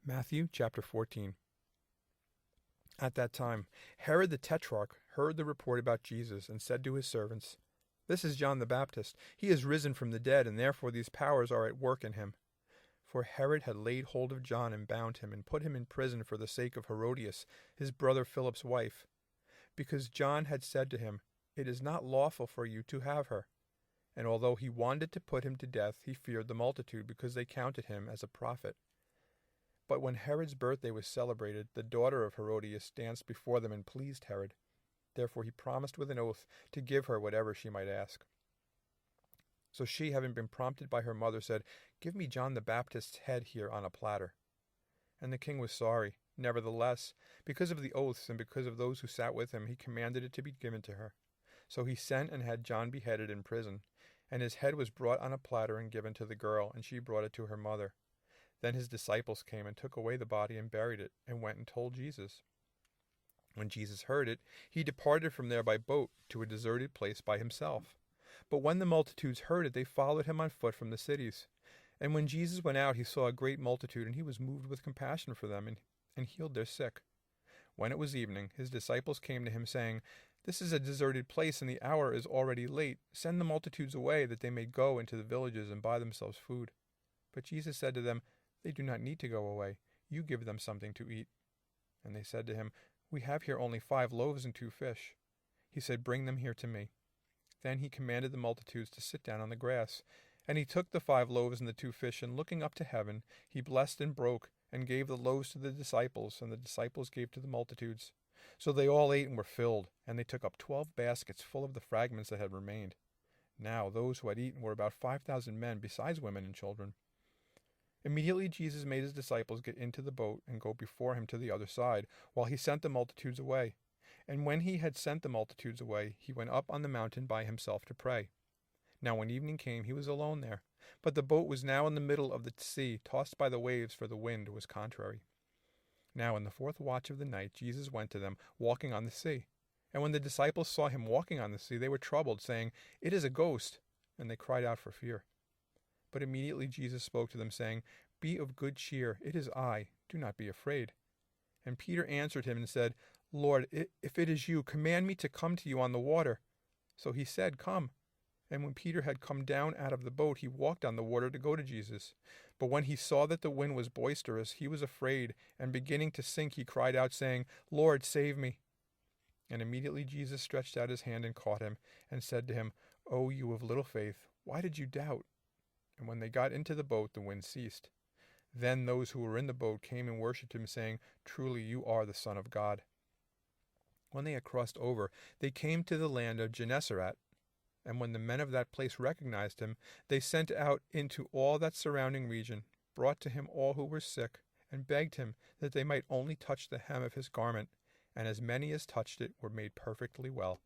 Matthew chapter 14. At that time, Herod the Tetrarch heard the report about Jesus and said to his servants, "This is John the Baptist. He is risen from the dead, and therefore these powers are at work in him." For Herod had laid hold of John and bound him and put him in prison for the sake of Herodias, his brother Philip's wife, because John had said to him, "It is not lawful for you to have her." And although he wanted to put him to death, he feared the multitude, because they counted him as a prophet. But when Herod's birthday was celebrated, the daughter of Herodias danced before them and pleased Herod. Therefore he promised with an oath to give her whatever she might ask. So she, having been prompted by her mother, said, "Give me John the Baptist's head here on a platter." And the king was sorry. Nevertheless, because of the oaths and because of those who sat with him, he commanded it to be given to her. So he sent and had John beheaded in prison. And his head was brought on a platter and given to the girl, and she brought it to her mother. Then his disciples came and took away the body and buried it, and went and told Jesus. When Jesus heard it, he departed from there by boat to a deserted place by himself. But when the multitudes heard it, they followed him on foot from the cities. And when Jesus went out, he saw a great multitude, and he was moved with compassion for them, and healed their sick. When it was evening, his disciples came to him, saying, "This is a deserted place, and the hour is already late. Send the multitudes away, that they may go into the villages and buy themselves food." But Jesus said to them, "They do not need to go away. You give them something to eat." And they said to him, "We have here only 5 loaves and 2 fish." He said, "Bring them here to me." Then he commanded the multitudes to sit down on the grass. And he took the 5 loaves and the 2 fish, and looking up to heaven, he blessed and broke, and gave the loaves to the disciples, and the disciples gave to the multitudes. So they all ate and were filled, and they took up 12 baskets full of the fragments that had remained. Now those who had eaten were about 5,000 men, besides women and children. Immediately Jesus made his disciples get into the boat and go before him to the other side, while he sent the multitudes away. And when he had sent the multitudes away, he went up on the mountain by himself to pray. Now when evening came, he was alone there. But the boat was now in the middle of the sea, tossed by the waves, for the wind was contrary. Now in the 4th watch of the night, Jesus went to them, walking on the sea. And when the disciples saw him walking on the sea, they were troubled, saying, "It is a ghost," and they cried out for fear. But immediately Jesus spoke to them, saying, "Be of good cheer, it is I, do not be afraid." And Peter answered him and said, "Lord, if it is you, command me to come to you on the water." So he said, "Come." And when Peter had come down out of the boat, he walked on the water to go to Jesus. But when he saw that the wind was boisterous, he was afraid, and beginning to sink, he cried out, saying, "Lord, save me." And immediately Jesus stretched out his hand and caught him, and said to him, "O you of little faith, why did you doubt?" And when they got into the boat, the wind ceased. Then those who were in the boat came and worshipped him, saying, "Truly you are the Son of God." When they had crossed over, they came to the land of Gennesaret. And when the men of that place recognized him, they sent out into all that surrounding region, brought to him all who were sick, and begged him that they might only touch the hem of his garment. And as many as touched it were made perfectly well.